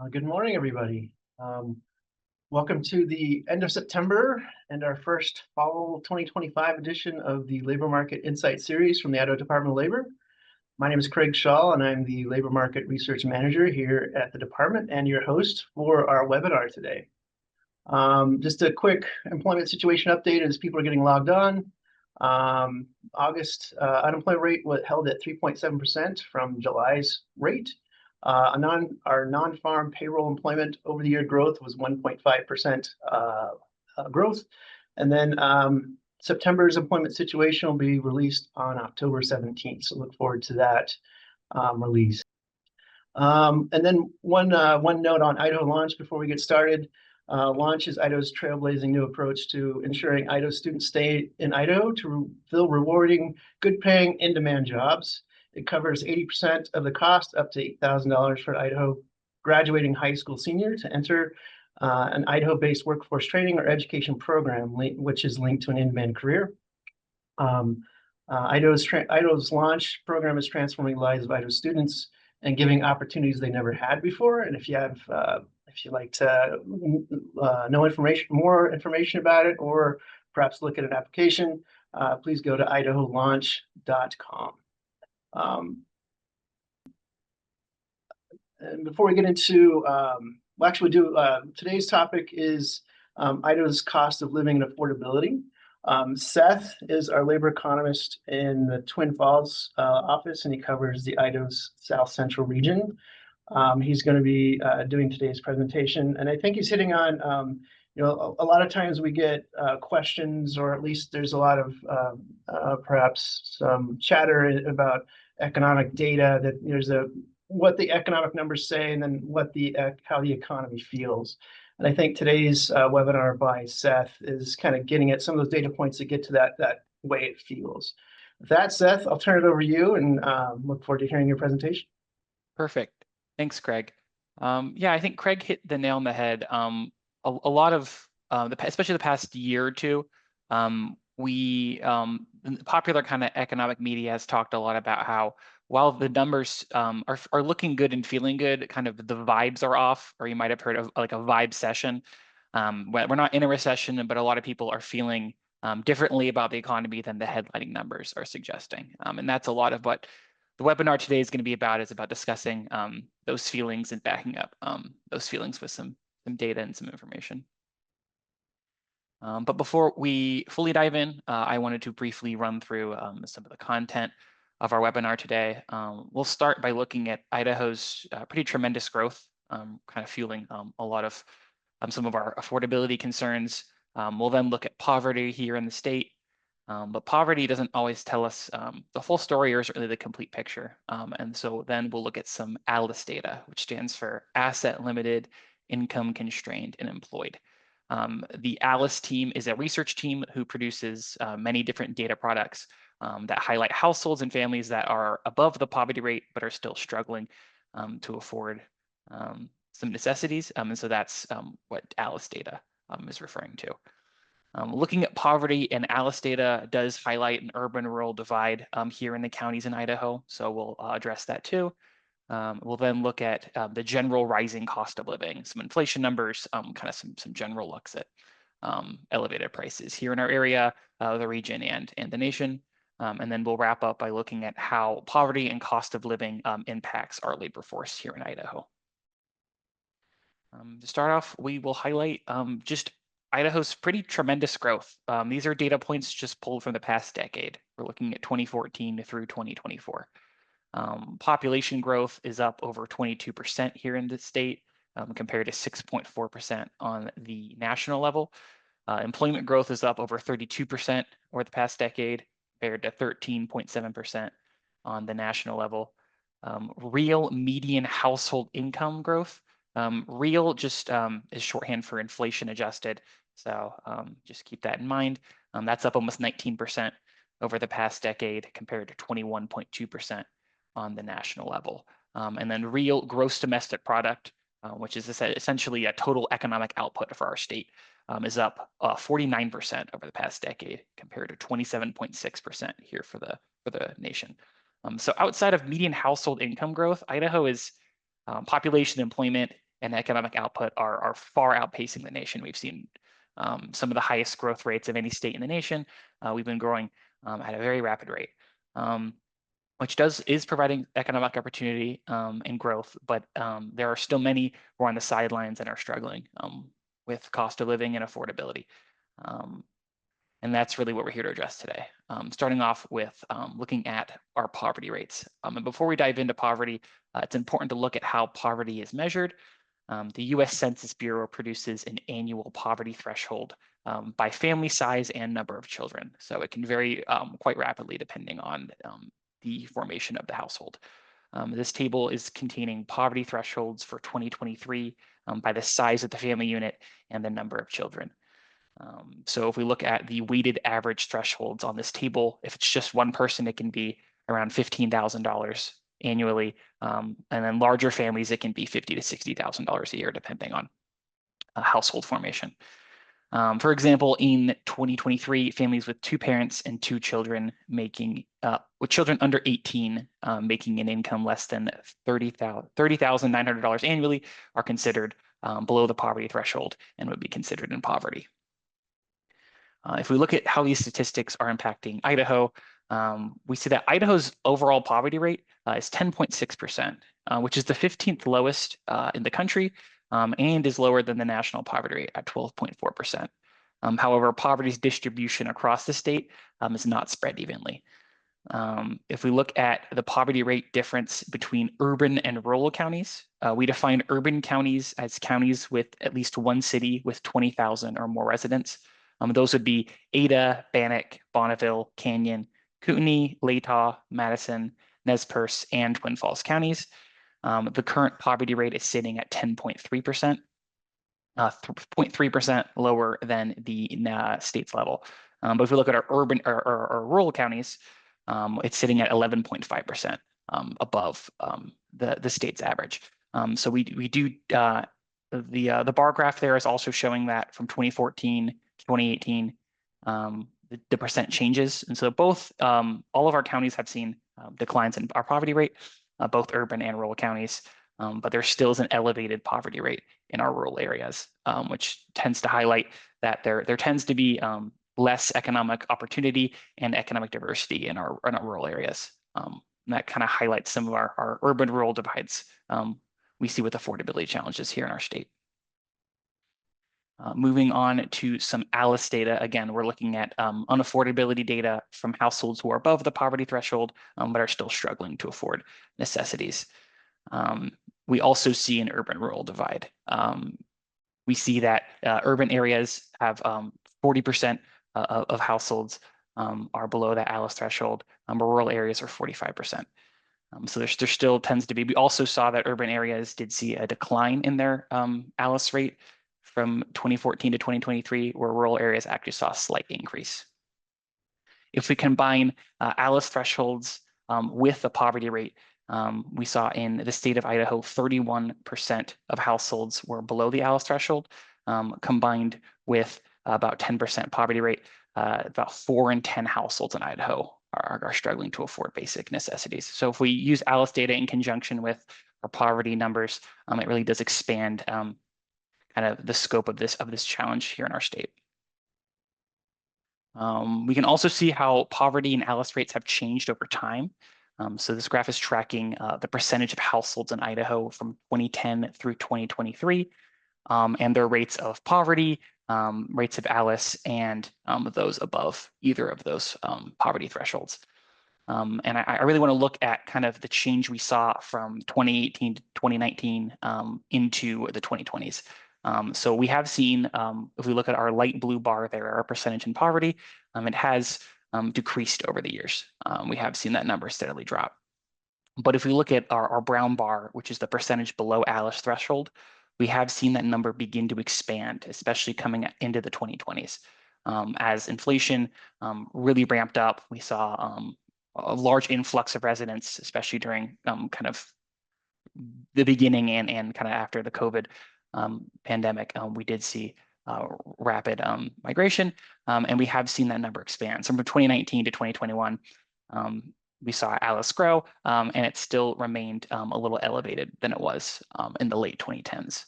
Good morning, everybody. Welcome to the end of September and our first fall 2025 edition of the Labor Market Insight Series from the Idaho Department of Labor. My name is Craig Shaw, and I'm the Labor Market Research Manager here at the department and your host for our webinar today. Just a quick employment situation update as people are getting logged on. August unemployment rate was held at 3.7% from July's rate. Our non-farm payroll employment over the year growth was 1.5% growth. And then September's employment situation will be released on October 17th. So look forward to that release. And then one note on Idaho Launch before we get started. Launch is Idaho's trailblazing new approach to ensuring Idaho students stay in Idaho to fill rewarding, good-paying, in-demand jobs. It covers 80% of the cost, up to $8,000 for Idaho graduating high school senior to enter an Idaho-based workforce training or education program, which is linked to an in-demand career. Idaho's Launch program is transforming the lives of Idaho students and giving opportunities they never had before. And if you'd like to know more information about it, or perhaps look at an application, please go to idaholaunch.com. And before we get into, today's topic is Idaho's cost of living and affordability. Seth is our labor economist in the Twin Falls office, and he covers the Idaho's South Central region. He's going to be doing today's presentation, and I think he's hitting on, a lot of times we get questions, or at least there's a lot of perhaps some chatter about economic data, that there's what the economic numbers say and then how the economy feels. And I think today's webinar by Seth is kind of getting at some of those data points that get to that way it feels. With that, Seth, I'll turn it over to you, and look forward to hearing your presentation. Perfect. Thanks, Craig. Yeah, I think Craig hit the nail on the head. A lot of, especially the past year or two, popular kind of economic media has talked a lot about how, while the numbers are looking good and feeling good, kind of the vibes are off, or you might have heard of like a vibe session. We're not in a recession, but a lot of people are feeling differently about the economy than the headlining numbers are suggesting. And that's a lot of what the webinar today is going to be about, is about discussing those feelings and backing up those feelings with some data and some information. But before we fully dive in, I wanted to briefly run through some of the content of our webinar today. We'll start by looking at Idaho's pretty tremendous growth, kind of fueling a lot of some of our affordability concerns. We'll then look at poverty here in the state. But poverty doesn't always tell us the full story, or certainly the complete picture. And so then we'll look at some ALICE data, which stands for Asset Limited, Income Constrained, and Employed. The ALICE team is a research team who produces many different data products that highlight households and families that are above the poverty rate, but are still struggling to afford some necessities. And so that's what ALICE data is referring to. Looking at poverty and ALICE data does highlight an urban-rural divide here in the counties in Idaho, so we'll address that too. We'll then look at the general rising cost of living, some inflation numbers, kind of some general looks at elevated prices here in our area, the region, and the nation. And then we'll wrap up by looking at how poverty and cost of living impacts our labor force here in Idaho. To start off, we will highlight just Idaho's pretty tremendous growth. These are data points just pulled from the past decade. We're looking at 2014 through 2024. Population growth is up over 22% here in the state, compared to 6.4% on the national level. Employment growth is up over 32% over the past decade, compared to 13.7% on the national level. Real median household income growth. Real just is shorthand for inflation adjusted. So just keep that in mind. That's up almost 19% over the past decade, compared to 21.2% on the national level. And then real gross domestic product, which is essentially a total economic output for our state, is up 49% over the past decade, compared to 27.6% here for the nation. So outside of median household income growth, Idaho is population, employment, and economic output are far outpacing the nation. We've seen some of the highest growth rates of any state in the nation. We've been growing at a very rapid rate, which is providing economic opportunity and growth, but there are still many who are on the sidelines and are struggling with cost of living and affordability. And that's really what we're here to address today. Starting off with looking at our poverty rates. And before we dive into poverty, it's important to look at how poverty is measured. The US Census Bureau produces an annual poverty threshold by family size and number of children. So it can vary quite rapidly depending on the formation of the household. This table is containing poverty thresholds for 2023 by the size of the family unit and the number of children. So if we look at the weighted average thresholds on this table, if it's just one person, it can be around $15,000 annually. And then larger families, it can be $50,000 to $60,000 a year, depending on household formation. For example, in 2023, families with 2 parents and 2 children with children under 18 making an income less than $30,900 annually are considered below the poverty threshold and would be considered in poverty. If we look at how these statistics are impacting Idaho, we see that Idaho's overall poverty rate is 10.6%, which is the 15th lowest in the country and is lower than the national poverty rate at 12.4%. However, poverty's distribution across the state is not spread evenly. If we look at the poverty rate difference between urban and rural counties, we define urban counties as counties with at least one city with 20,000 or more residents. Those would be Ada, Bannock, Bonneville, Canyon, Kootenai, Latah, Madison, Nez Perce, and Twin Falls counties. The current poverty rate is sitting at 10.3%, 0.3% lower than the state's level. But if we look at our urban or rural counties, it's sitting at 11.5% above the state's average. So we do the bar graph there is also showing that from 2014 to 2018, the percent changes. And so both all of our counties have seen declines in our poverty rate, both urban and rural counties, but there still is an elevated poverty rate in our rural areas, which tends to highlight that there tends to be less economic opportunity and economic diversity in our rural areas. And that kind of highlights some of our urban-rural divides we see with affordability challenges here in our state. Moving on to some ALICE data. Again, we're looking at unaffordability data from households who are above the poverty threshold, but are still struggling to afford necessities. We also see an urban-rural divide. We see that urban areas have 40% of households are below that ALICE threshold, rural areas are 45%. So there still tends to be. We also saw that urban areas did see a decline in their ALICE rate from 2014 to 2023, where rural areas actually saw a slight increase. If we combine ALICE thresholds with the poverty rate, we saw in the state of Idaho, 31% of households were below the ALICE threshold, combined with about 10% poverty rate. About 4 in 10 households in Idaho are struggling to afford basic necessities. So if we use ALICE data in conjunction with our poverty numbers, it really does expand kind of the scope of this challenge here in our state. We can also see how poverty and ALICE rates have changed over time. So this graph is tracking the percentage of households in Idaho from 2010 through 2023, and their rates of poverty, rates of ALICE, and those above either of those poverty thresholds. And I really want to look at kind of the change we saw from 2018 to 2019 into the 2020s. So we have seen, if we look at our light blue bar there, our percentage in poverty, it has decreased over the years. We have seen that number steadily drop. But if we look at our brown bar, which is the percentage below ALICE threshold, we have seen that number begin to expand, especially coming into the 2020s. As inflation really ramped up, we saw a large influx of residents, especially during kind of the beginning and kind of after the COVID pandemic. We did see rapid migration, and we have seen that number expand. So from 2019 to 2021, we saw Alice grow, and it still remained a little elevated than it was in the late 2010s.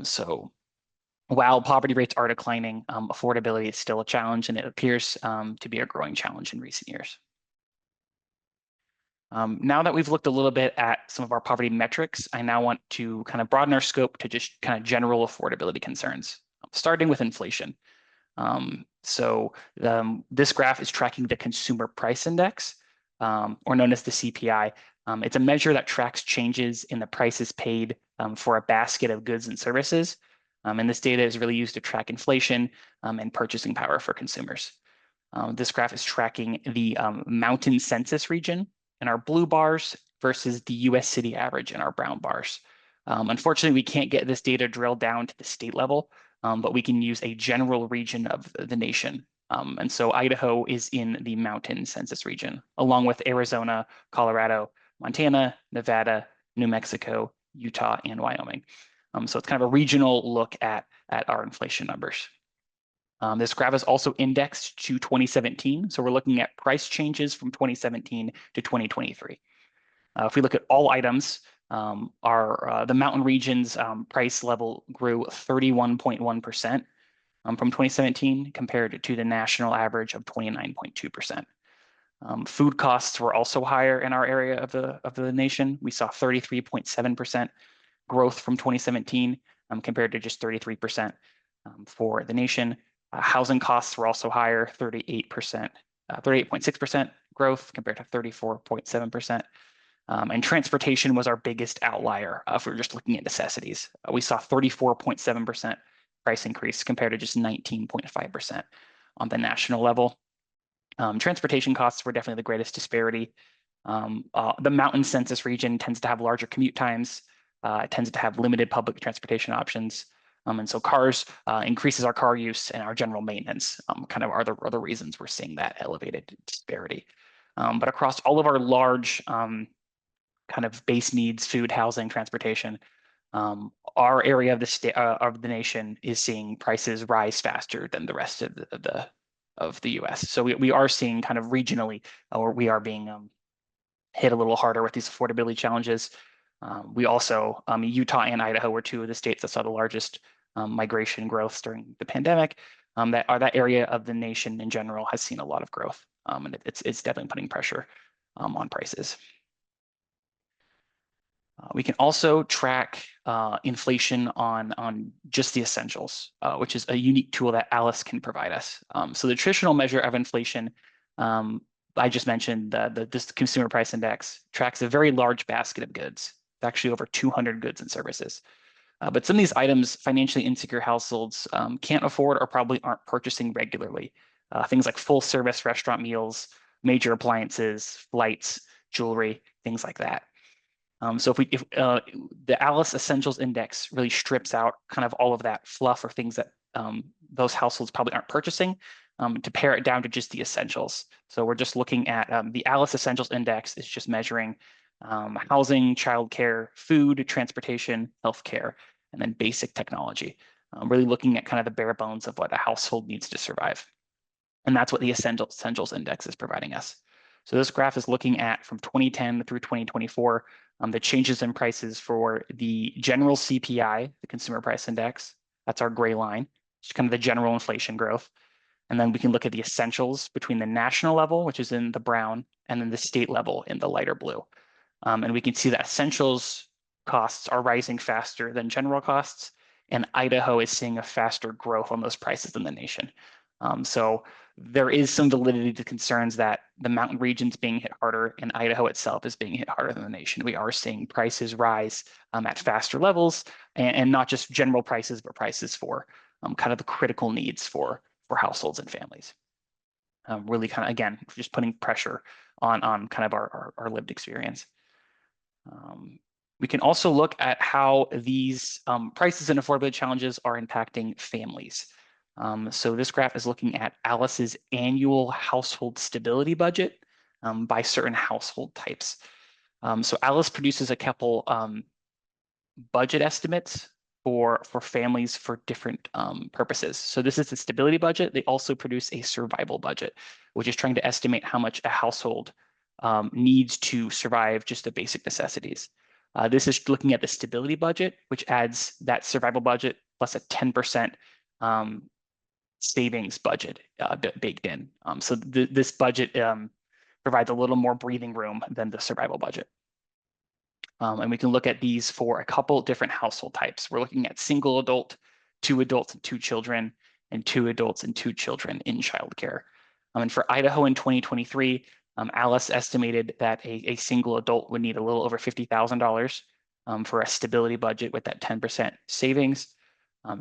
So while poverty rates are declining, affordability is still a challenge, and it appears to be a growing challenge in recent years. Now that we've looked a little bit at some of our poverty metrics, I now want to kind of broaden our scope to just kind of general affordability concerns, starting with inflation. This graph is tracking the consumer price index, or known as the CPI. It's a measure that tracks changes in the prices paid for a basket of goods and services. And this data is really used to track inflation and purchasing power for consumers. This graph is tracking the mountain census region in our blue bars versus the US city average in our brown bars. Unfortunately, we can't get this data drilled down to the state level, but we can use a general region of the nation. And so Idaho is in the mountain census region, along with Arizona, Colorado, Montana, Nevada, New Mexico, Utah, and Wyoming. So it's kind of a regional look at our inflation numbers. This graph is also indexed to 2017. So we're looking at price changes from 2017 to 2023. If we look at all items, the mountain region's price level grew 31.1% from 2017 compared to the national average of 29.2%. Food costs were also higher in our area of the nation. We saw 33.7% growth from 2017 compared to just 33% for the nation. Housing costs were also higher, 38.6% growth compared to 34.7%. And transportation was our biggest outlier if we're just looking at necessities. We saw 34.7% price increase compared to just 19.5% on the national level. Transportation costs were definitely the greatest disparity. The mountain census region tends to have larger commute times. It tends to have limited public transportation options. And so cars increases our car use and our general maintenance kind of are the reasons we're seeing that elevated disparity. But across all of our large kind of base needs, food, housing, transportation, our area of the nation is seeing prices rise faster than the rest of the U.S. So we are seeing kind of regionally, or we are being hit a little harder with these affordability challenges. We also, Utah and Idaho were two of the states that saw the largest migration growth during the pandemic. That area of the nation in general has seen a lot of growth, and it's definitely putting pressure on prices. We can also track inflation on just the essentials, which is a unique tool that Alice can provide us. So the traditional measure of inflation, I just mentioned this consumer price index tracks a very large basket of goods. It's actually over 200 goods and services. But some of these items financially insecure households can't afford or probably aren't purchasing regularly. Things like full service restaurant meals, major appliances, flights, jewelry, things like that. So if the Alice Essentials Index really strips out kind of all of that fluff or things that those households probably aren't purchasing to pare it down to just the essentials. So we're just looking at the Alice Essentials Index is just measuring housing, childcare, food, transportation, healthcare, and then basic technology. Really looking at kind of the bare bones of what a household needs to survive. And that's what the Essentials Index is providing us. So this graph is looking at from 2010 through 2024, the changes in prices for the general CPI, the Consumer Price Index. That's our gray line, it's kind of the general inflation growth. And then we can look at the essentials between the national level, which is in the brown, and then the state level in the lighter blue. And we can see that essentials costs are rising faster than general costs, and Idaho is seeing a faster growth on those prices than the nation. So there is some validity to concerns that the mountain region's being hit harder and Idaho itself is being hit harder than the nation. We are seeing prices rise at faster levels, and not just general prices, but prices for kind of the critical needs for households and families. Really kind of, again, just putting pressure on kind of our lived experience. We can also look at how these prices and affordability challenges are impacting families. So this graph is looking at Alice's annual household stability budget by certain household types. So Alice produces a couple budget estimates for families for different purposes. So this is the stability budget. They also produce a survival budget, which is trying to estimate how much a household needs to survive just the basic necessities. This is looking at the stability budget, which adds that survival budget plus a 10% savings budget baked in. So this budget provides a little more breathing room than the survival budget. And we can look at these for a couple different household types. We're looking at single adult, 2 adults and 2 children, and 2 adults and 2 children in childcare. And for Idaho in 2023, Alice estimated that a single adult would need a little over $50,000 for a stability budget with that 10% savings.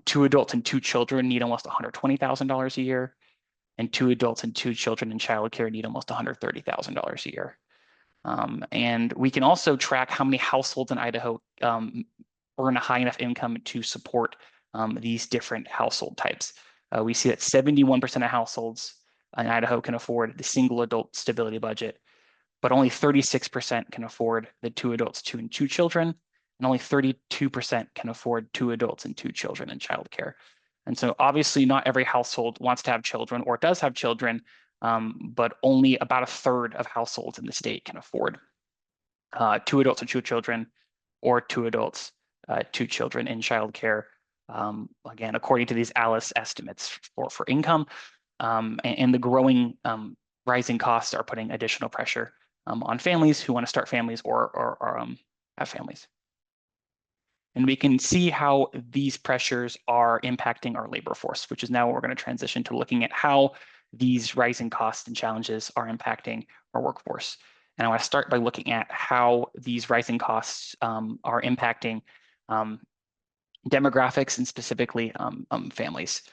2 adults and 2 children need almost $120,000 a year, and 2 adults and 2 children in childcare need almost $130,000 a year. And we can also track how many households in Idaho earn a high enough income to support these different household types. We see that 71% of households in Idaho can afford the single adult stability budget, but only 36% can afford the 2 adults, 2 and 2 children, and only 32% can afford 2 adults and 2 children in childcare. And so obviously not every household wants to have children or does have children, but only about a third of households in the state can afford 2 adults and 2 children, or 2 adults, 2 children in childcare. Again, according to these Alice estimates for income, and the growing rising costs are putting additional pressure on families who want to start families or have families. And we can see how these pressures are impacting our labor force, which is now what we're going to transition to looking at how these rising costs and challenges are impacting our workforce. And I want to start by looking at how these rising costs are impacting demographics and specifically families.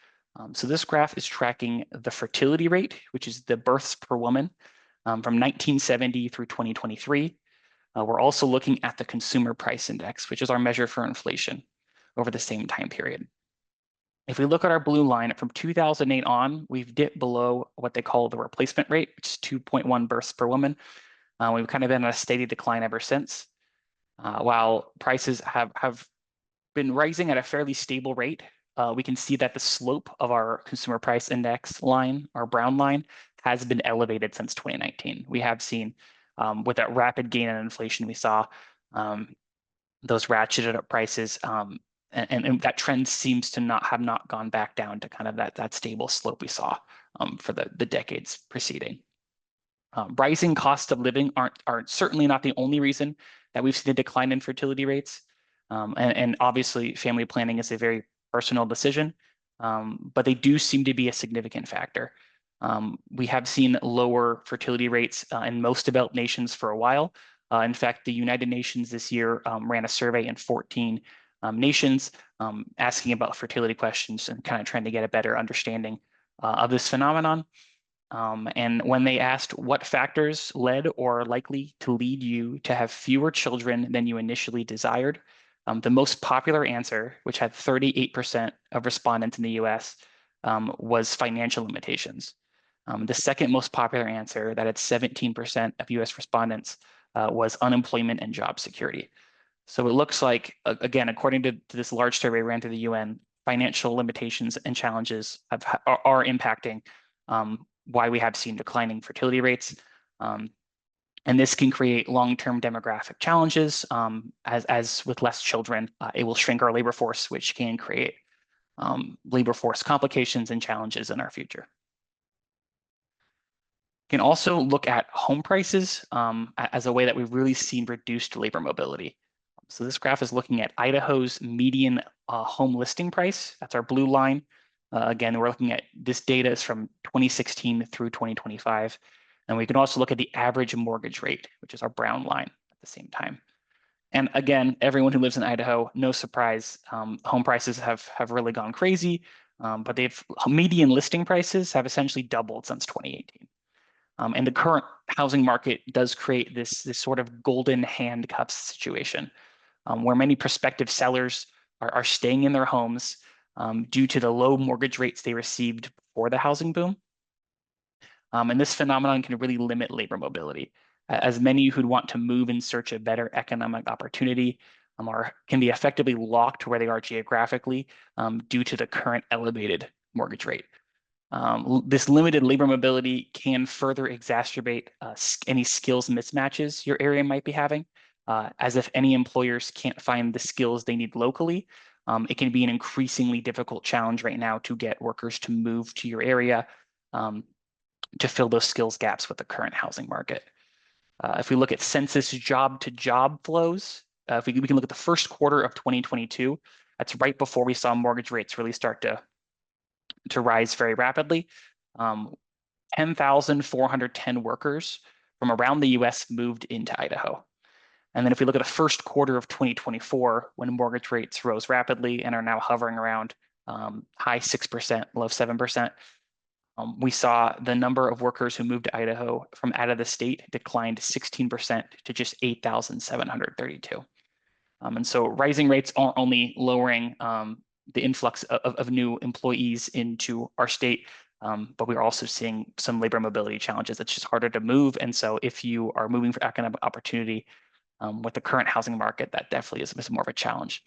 So this graph is tracking the fertility rate, which is the births per woman from 1970 through 2023. We're also looking at the consumer price index, which is our measure for inflation over the same time period. If we look at our blue line from 2008 on, we've dipped below what they call the replacement rate, which is 2.1 births per woman. We've kind of been on a steady decline ever since. While prices have been rising at a fairly stable rate, we can see that the slope of our consumer price index line, our brown line, has been elevated since 2019. We have seen, with that rapid gain in inflation, we saw those ratcheted up prices, and that trend seems to have not gone back down to kind of that stable slope we saw for the decades preceding. Rising costs of living aren't certainly not the only reason that we've seen a decline in fertility rates. And obviously, family planning is a very personal decision, but they do seem to be a significant factor. We have seen lower fertility rates in most developed nations for a while. In fact, the United Nations this year ran a survey in 14 nations asking about fertility questions and kind of trying to get a better understanding of this phenomenon. And when they asked what factors led or are likely to lead you to have fewer children than you initially desired, the most popular answer, which had 38% of respondents in the US, was financial limitations. The second most popular answer, that had 17% of US respondents, was unemployment and job security. So it looks like, again, according to this large survey ran through the UN, financial limitations and challenges are impacting why we have seen declining fertility rates. And this can create long-term demographic challenges. As with less children, it will shrink our labor force, which can create labor force complications and challenges in our future. You can also look at home prices as a way that we've really seen reduced labor mobility. So this graph is looking at Idaho's median home listing price. That's our blue line. Again, we're looking at this data is from 2016 through 2025. And we can also look at the average mortgage rate, which is our brown line at the same time. And again, everyone who lives in Idaho, no surprise, home prices have really gone crazy, but median listing prices have essentially doubled since 2018. And the current housing market does create this sort of golden handcuffs situation where many prospective sellers are staying in their homes due to the low mortgage rates they received before the housing boom. And this phenomenon can really limit labor mobility, as many who'd want to move in search of better economic opportunity can be effectively locked where they are geographically due to the current elevated mortgage rate. This limited labor mobility can further exacerbate any skills mismatches your area might be having, as if any employers can't find the skills they need locally. It can be an increasingly difficult challenge right now to get workers to move to your area to fill those skills gaps with the current housing market. If we look at census job to job flows, if we can look at the first quarter of 2022, that's right before we saw mortgage rates really start to rise very rapidly. 10,410 workers from around the US moved into Idaho. And then if we look at the first quarter of 2024, when mortgage rates rose rapidly and are now hovering around high 6%, low 7%, we saw the number of workers who moved to Idaho from out of the state declined 16% to just 8,732. And so rising rates aren't only lowering the influx of new employees into our state, but we're also seeing some labor mobility challenges. It's just harder to move. And so if you are moving for economic opportunity with the current housing market, that definitely is more of a challenge.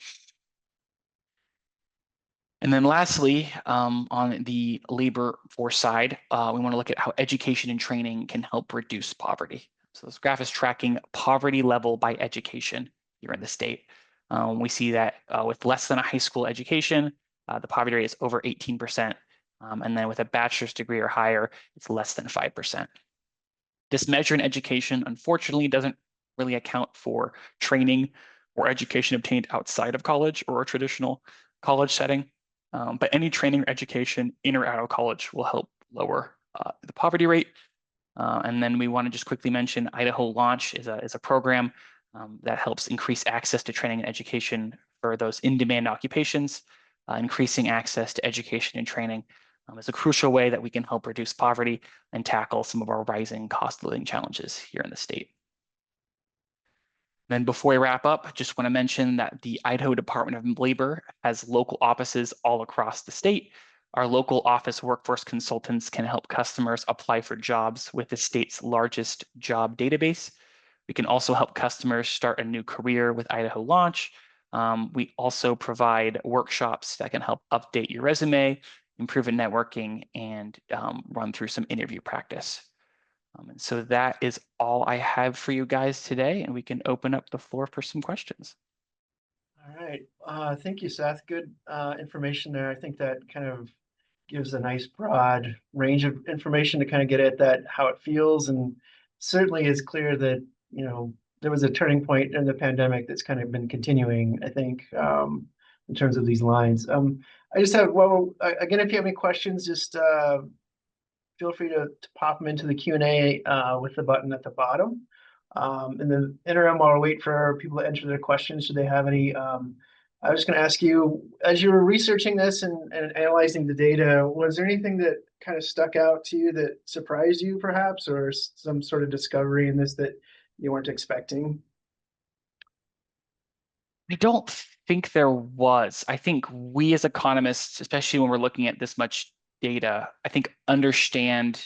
And then lastly, on the labor force side, we want to look at how education and training can help reduce poverty. So this graph is tracking poverty level by education here in the state. We see that with less than a high school education, the poverty rate is over 18%. And then with a bachelor's degree or higher, it's less than 5%. This measure in education, unfortunately, doesn't really account for training or education obtained outside of college or a traditional college setting. But any training or education in or out of college will help lower the poverty rate. And then we want to just quickly mention Idaho Launch is a program that helps increase access to training and education for those in-demand occupations. Increasing access to education and training is a crucial way that we can help reduce poverty and tackle some of our rising cost of living challenges here in the state. Then before we wrap up, I just want to mention that the Idaho Department of Labor has local offices all across the state. Our local office workforce consultants can help customers apply for jobs with the state's largest job database. We can also help customers start a new career with Idaho Launch. We also provide workshops that can help update your resume, improve in networking, and run through some interview practice. And so that is all I have for you guys today, and we can open up the floor for some questions. All right. Thank you, Seth. Good information there. I think that kind of gives a nice broad range of information to kind of get at that, how it feels. And certainly it's clear that, you know, there was a turning point in the pandemic that's kind of been continuing, I think, in terms of these lines. I just have, well, again, if you have any questions, just feel free to pop them into the Q&A with the button at the bottom. In the interim, while we wait for people to enter their questions, should they have any, I was going to ask you, as you were researching this and analyzing the data, was there anything that kind of stuck out to you that surprised you perhaps, or some sort of discovery in this that you weren't expecting? I don't think there was. I think we as economists, especially when we're looking at this much data, I think understand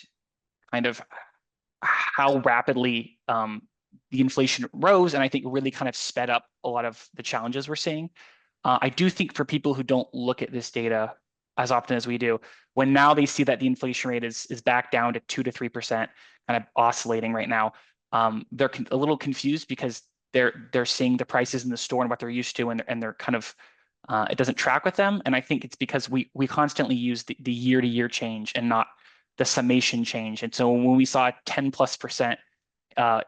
kind of how rapidly the inflation rose, and I think really kind of sped up a lot of the challenges we're seeing. I do think for people who don't look at this data as often as we do, when now they see that the inflation rate is back down to 2 to 3%, kind of oscillating right now, they're a little confused because they're seeing the prices in the store and what they're used to, and they're kind of it doesn't track with them. And I think it's because we constantly use the year-to-year change and not the summation change. And so when we saw 10+%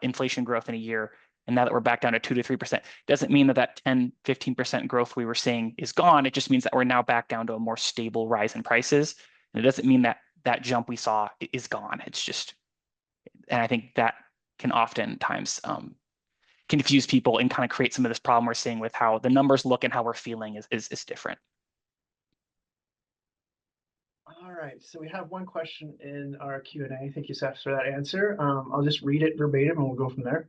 inflation growth in a year, and now that we're back down to 2 to 3%, doesn't mean that 10, 15% growth we were seeing is gone. It just means that we're now back down to a more stable rise in prices. And it doesn't mean that that jump we saw is gone. It's just, and I think that can oftentimes confuse people and kind of create some of this problem we're seeing with how the numbers look and how we're feeling is different. All right, so we have one question in our Q&A. Thank you, Seth, for that answer. I'll just read it verbatim and we'll go from there.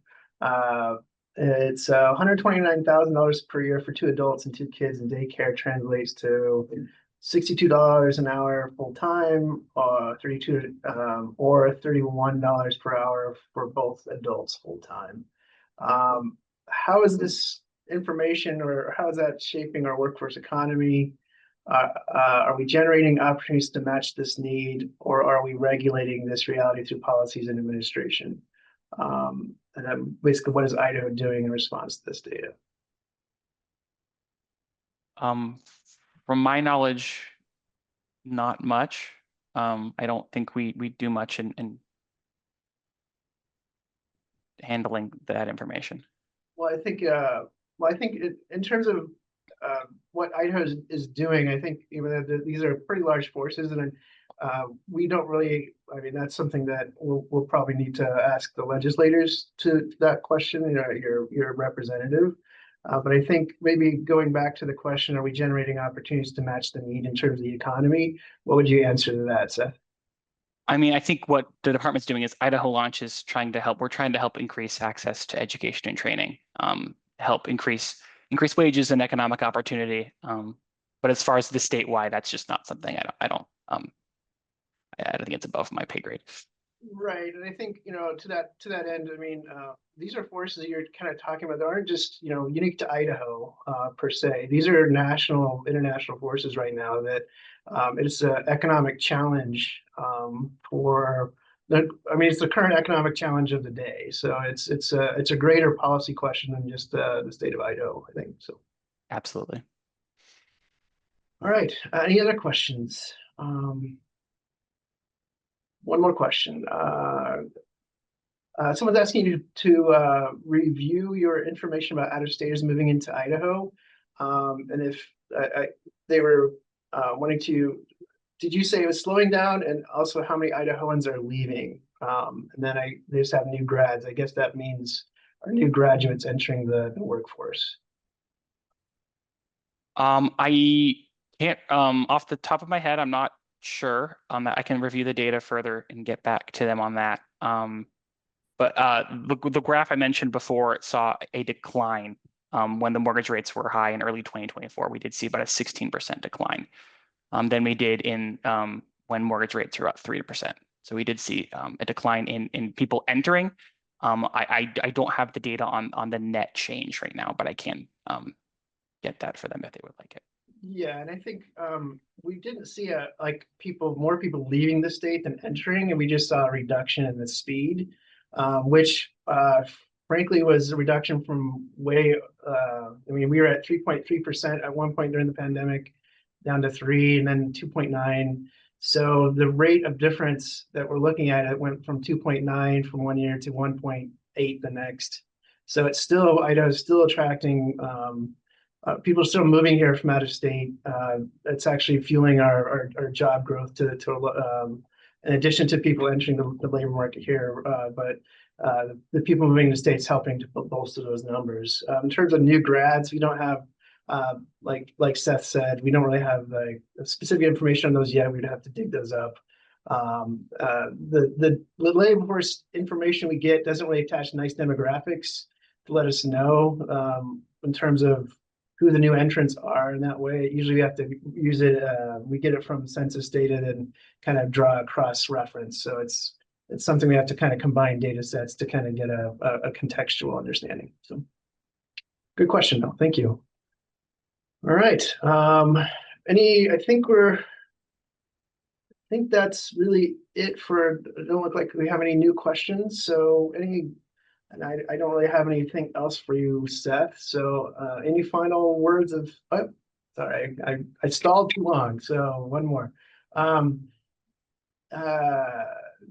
It's $129,000 per year for 2 adults and 2 kids, and daycare translates to $62 an hour full time, or $31 per hour for both adults full time. How is this information, or how is that shaping our workforce economy? Are we generating opportunities to match this need, or are we regulating this reality through policies and administration? And then basically, what is Idaho doing in response to this data? From my knowledge, not much. I don't think we do much in handling that information. Well, I think in terms of what Idaho is doing, I think even though these are pretty large forces, and we don't really. I mean, that's something that we'll probably need to ask the legislators to that question. You know, your representative. But I think maybe going back to the question, are we generating opportunities to match the need in terms of the economy? What would you answer to that, Seth? I mean, I think what the department's doing is Idaho Launch is trying to help. We're trying to help increase access to education and training, help increase wages and economic opportunity. But as far as the statewide, that's just not something I don't think it's above my pay grade. Right, and I think to that end, I mean, these are forces that you're kind of talking about that aren't just unique to Idaho per se. These are national, international forces right now that it's an economic challenge for the. I mean, it's the current economic challenge of the day. So it's a greater policy question than just the state of Idaho, I think. So Absolutely. all right, any other questions? One more question. Someone's asking you to review your information about out-of-staters moving into Idaho. And if they were wanting to, did you say it was slowing down? And also how many Idahoans are leaving? And then they just have new grads. I guess that means our new graduates entering the workforce. I can't, off the top of my head, I'm not sure on that. I can review the data further and get back to them on that. But the graph I mentioned before saw a decline when the mortgage rates were high in early 2024. We did see about a 16% decline. Then we did in when mortgage rates were about 3%. So we did see a decline in people entering. I don't have the data on the net change right now, but I can get that for them if they would like it. Yeah, and I think we didn't see more people leaving the state than entering, and we just saw a reduction in the speed, which frankly was a reduction from way. I mean, we were at 3.3% at one point during the pandemic, down to 3, and then 2.9. So the rate of difference that we're looking at, it went from 2.9 from one year to 1.8 the next. So it's still Idaho's still attracting. People are still moving here from out of state. It's actually fueling our job growth in addition to people entering the labor market here. But the people moving to states helping to bolster those numbers. In terms of new grads, we don't have, like Seth said, we don't really have specific information on those yet. We'd have to dig those up. The labor force information we get doesn't really attach nice demographics to let us know in terms of who the new entrants are in that way. Usually we have to use it, we get it from census data and kind of draw a cross reference. So it's something we have to kind of combine data sets to kind of get a contextual understanding. So good question though, thank you. All right, I think that's really it for, it don't look like we have any new questions. So and I don't really have anything else for you, Seth. So any final words of, oh, sorry, I stalled too long. So one more.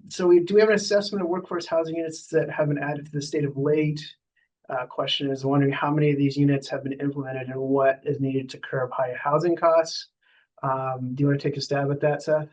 So do we have an assessment of workforce housing units that have been added to the state of late? Question is wondering how many of these units have been implemented and what is needed to curb high housing costs. Do you want to take a stab at that, Seth?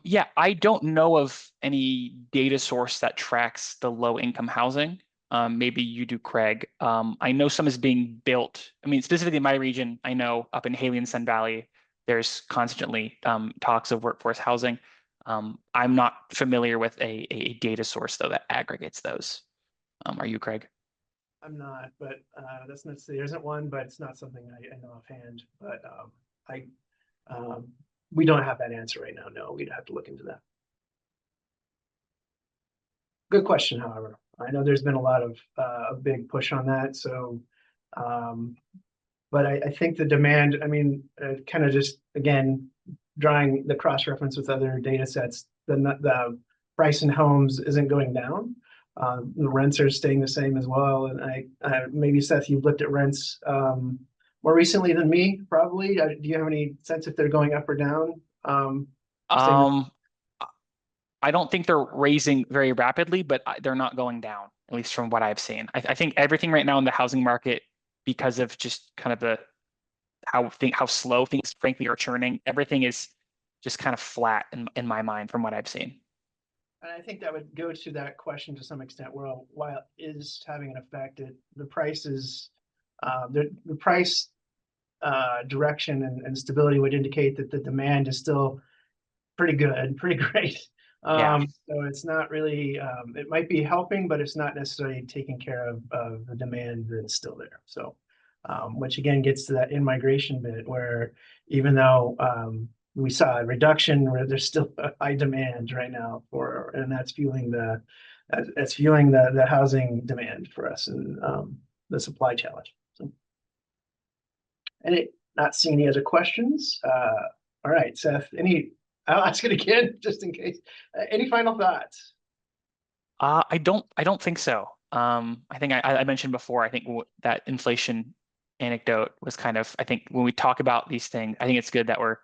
Yeah, I don't know of any data source that tracks the low income housing. Maybe you do, Craig. I know some is being built. I mean, specifically in my region, I know up in Haley and Sun Valley, there's constantly talks of workforce housing. I'm not familiar with a data source though that aggregates those. Are you, Craig? I'm not, but that's not to say there isn't one, but it's not something I know offhand. But we don't have that answer right now. No, we'd have to look into that. Good question, however. I know there's been a lot of a big push on that. So, But I think the demand, I mean, kind of just, again, drawing the cross-reference with other data sets, the price in homes isn't going down. The rents are staying the same as well. And maybe Seth, you've looked at rents more recently than me, probably. Do you have any sense if they're going up or down? Staying Um, I don't think they're raising very rapidly, but they're not going down, at least from what I've seen. I think everything right now in the housing market, because of just kind of the how slow things frankly are churning, everything is just kind of flat in my mind from what I've seen. And I think that would go to that question to some extent. Well, while it is having an effect, the prices, the price direction and stability would indicate that the demand is still pretty good, pretty great. Yeah. So it's not really, it might be helping, but it's not necessarily taking care of the demand that's still there. So, which again gets to that in-migration bit where even though we saw a reduction, where there's still a high demand right now for, and that's fueling the housing demand for us and the supply challenge. So, not seeing any other questions. All right, Seth, I'll ask it again just in case. Any final thoughts? I don't think so. I think I mentioned before, I think that inflation anecdote was kind of, I think when we talk about these things, I think it's good that we're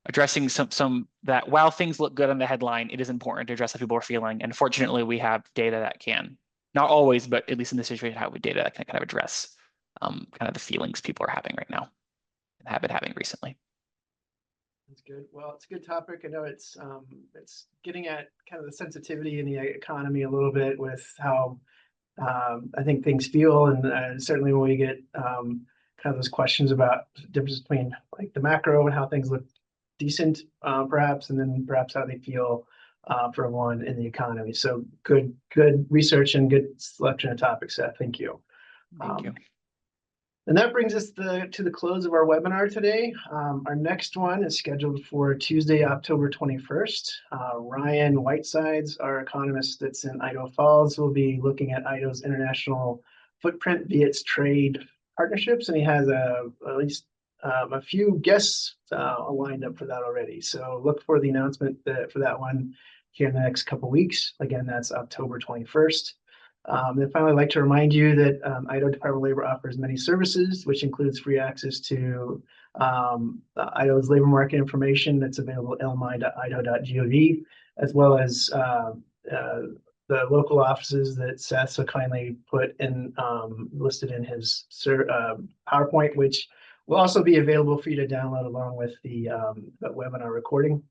addressing some that while things look good on the headline, it is important to address how people are feeling. And fortunately, we have data that can, not always, but at least in this situation, have data that can kind of address kind of the feelings people are having right now and have been having recently. That's good. Well, it's a good topic. I know it's getting at kind of the sensitivity in the economy a little bit with how I think things feel, and certainly when we get kind of those questions about the difference between like the macro and how things look decent, perhaps, and then perhaps how they feel for one in the economy. So good research and good selection of topics, Seth. Thank you. Thank you. And that brings us to the close of our webinar today. Our next one is scheduled for Tuesday, October 21st. Ryan Whitesides, our economist that's in Idaho Falls, will be looking at Idaho's international footprint via its trade partnerships, and he has at least a few guests lined up for that already. So look for the announcement for that one here in the next couple weeks. Again, that's October 21st. Then finally, I'd like to remind you that Idaho Department of Labor offers many services, which includes free access to Idaho's labor market information that's available at lmi.idaho.gov, as well as the local offices that Seth so kindly put in listed in his PowerPoint, which will also be available for you to download along with the webinar recording.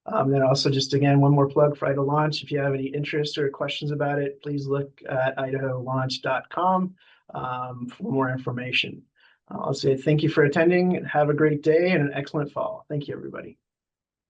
Then also just again, one more plug for Idaho Launch. If you have any interest or questions about it, please look at idaholaunch.com for more information. I'll say thank you for attending and have a great day and an excellent fall. Thank you, everybody.